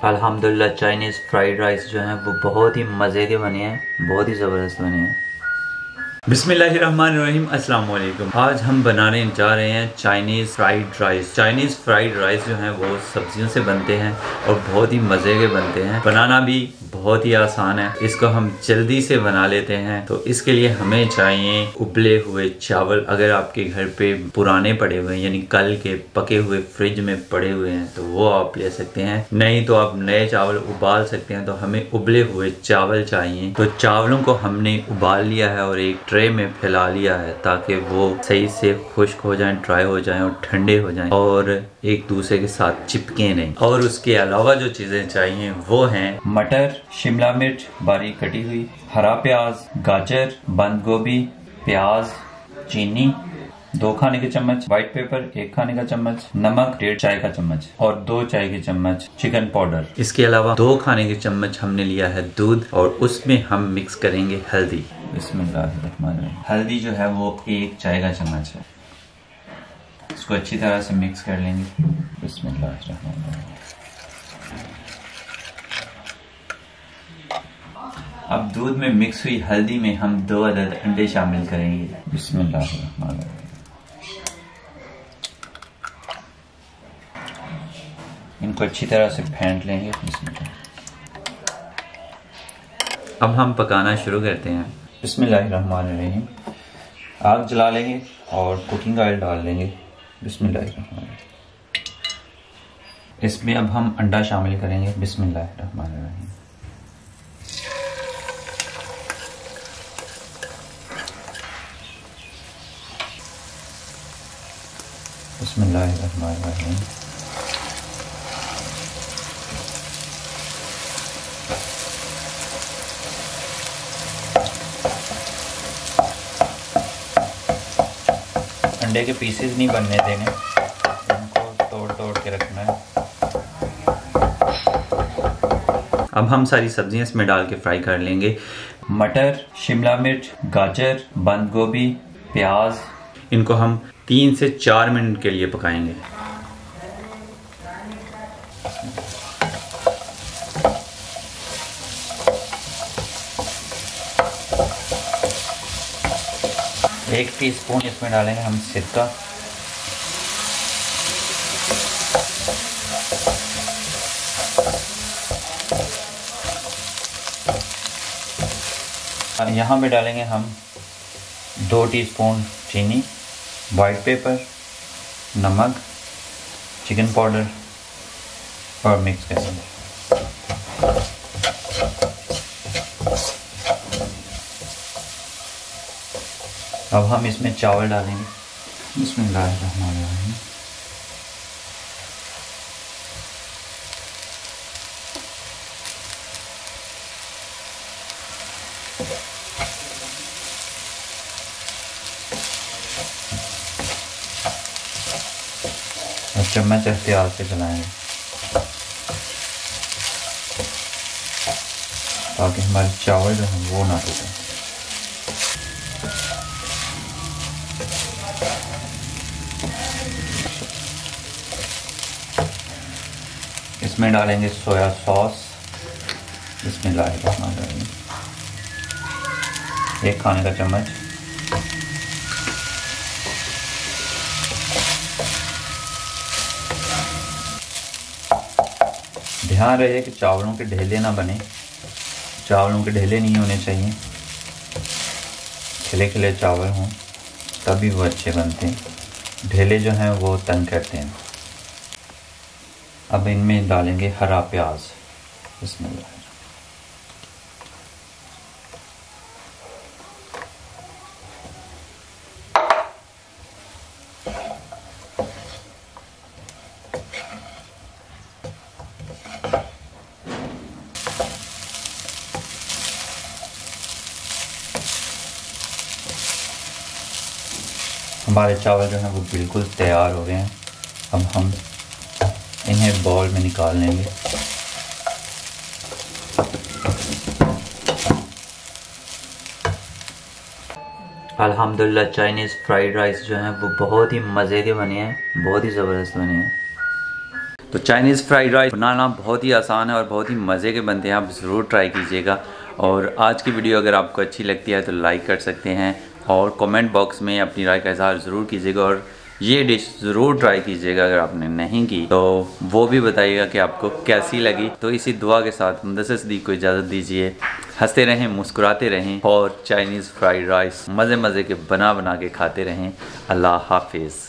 अल्हम्दुलिल्लाह Chinese fried rice जो हैं वो बहुत ही मज़े के बने हैं, बहुत ही ज़बरदस्त बने हैं। बिस्मिल्लाहिर्रहमानिर्रहीम, अस्सलाम वालेकुम। आज हम बनाने जा रहे हैं Chinese fried rice. Chinese fried rice जो हैं वो सब्जियों से बनते हैं और बहुत ही मज़े के बनते हैं। बनाना भी बहुत ही आसान है, इसको हम जल्दी से बना लेते हैं। तो इसके लिए हमें चाहिए उबले हुए चावल। अगर आपके घर पे पुराने पड़े हुए हैं, यानी कल के पके हुए फ्रिज में पड़े हुए हैं, तो वो आप ले सकते हैं। नहीं तो आप नए चावल उबाल सकते हैं। तो हमें उबले हुए चावल चाहिए। तो चावलों को हमने उबाल लिया है और एक ट्रे में फैला लिया है ताकि वो सही से खुश्क हो जाएं, ड्राई हो जाएं और ठंडे हो जाएं और एक दूसरे के साथ चिपके नहीं। और उसके अलावा जो चीज़ें चाहिए वो हैं मटर, शिमला मिर्च बारीक कटी हुई, हरा प्याज, गाजर, बंद गोभी, प्याज, चीनी 2 खाने के चम्मच, व्हाइट पेपर 1 खाने का चम्मच, नमक 1.5 चाय का चम्मच और 2 चाय के चम्मच चिकन पाउडर। इसके अलावा 2 खाने के चम्मच हमने लिया है दूध और उसमें हम मिक्स करेंगे हल्दी। बिस्मिल्लाहिर्रहमानिर्रहीम। हल्दी जो है वो 1 चाय का चम्मच है। इसको अच्छी तरह से मिक्स कर लेंगे। बिस्मिल्लाहिर्रहमानिर्रहीम। अब दूध में मिक्स हुई हल्दी में हम 2 अदद अंडे शामिल करेंगे। बिस्मिल्लाहिर्रहमानिर्रहीम। इनको अच्छी तरह से फेंट लेंगे। अब हम पकाना शुरू करते हैं। बिस्मिल्लाहिर्रहमानिर्रहीम। आग जला लेंगे और कुकिंग ऑयल डाल लेंगे। बिस्मिल्लाहिर्रहमानिर्रहीम। इसमें अब हम अंडा शामिल करेंगे। बिस्मिल्लाहिर्रहमानिर्रहीम। बिस्मिल्लाहिर्रहमानिर्रहीम। अंडे के पीसेस नहीं बनने देने, इनको तोड़ तोड़ के रखना है। अब हम सारी सब्जियां इसमें डाल के फ्राई कर लेंगे। मटर, शिमला मिर्च, गाजर, बंद गोभी, प्याज, इनको हम 3 से 4 मिनट के लिए पकाएंगे। एक टीस्पून इसमें डालेंगे हम सिरका, यहाँ पे डालेंगे हम 2 टीस्पून चीनी, व्हाइट पेपर, नमक, चिकन पाउडर और मिक्स करेंगे। अब हम इसमें चावल डालेंगे। बिस्मिल्लाहिर्रहमानिर्रहीम। और चम्मच एहतियात से चलाएंगे ताकि हमारे चावल जो हैं वो ना टूटें। इसमें डालेंगे सोया सॉस। बिस्मिल्लाहिर्रहमानिर्रहीम। 1 खाने का चम्मच। ध्यान रहे कि चावलों के ढेले ना बने, चावलों के ढेले नहीं होने चाहिए, खिले खिले चावल हों तभी वो अच्छे बनते हैं। ढेले जो हैं वो तंग करते हैं। अब इनमें डालेंगे हरा प्याज। बिस्मिल्लाह। हमारे चावल जो हैं वो बिल्कुल तैयार हो गए हैं। अब हम इन्हें बाउल में निकाल लेंगे। अल्हम्दुलिल्लाह चाइनीज़ फ्राइड राइस जो हैं वो बहुत ही मज़े के बने हैं, बहुत ही ज़बरदस्त बने हैं। तो चाइनीज़ फ्राइड राइस बनाना बहुत ही आसान है और बहुत ही मज़े के बनते हैं, आप ज़रूर ट्राई कीजिएगा। और आज की वीडियो अगर आपको अच्छी लगती है तो लाइक कर सकते हैं और कमेंट बॉक्स में अपनी राय का इज़हार ज़रूर कीजिएगा। और ये डिश ज़रूर ट्राई कीजिएगा, अगर आपने नहीं की तो वो भी बताइएगा कि आपको कैसी लगी। तो इसी दुआ के साथ मुदस्सिर सिद्दीक़ को इजाज़त दीजिए। हंसते रहें, मुस्कुराते रहें और चाइनीज़ फ्राइड राइस मज़े मज़े के बना के खाते रहें। अल्लाह हाफिज़।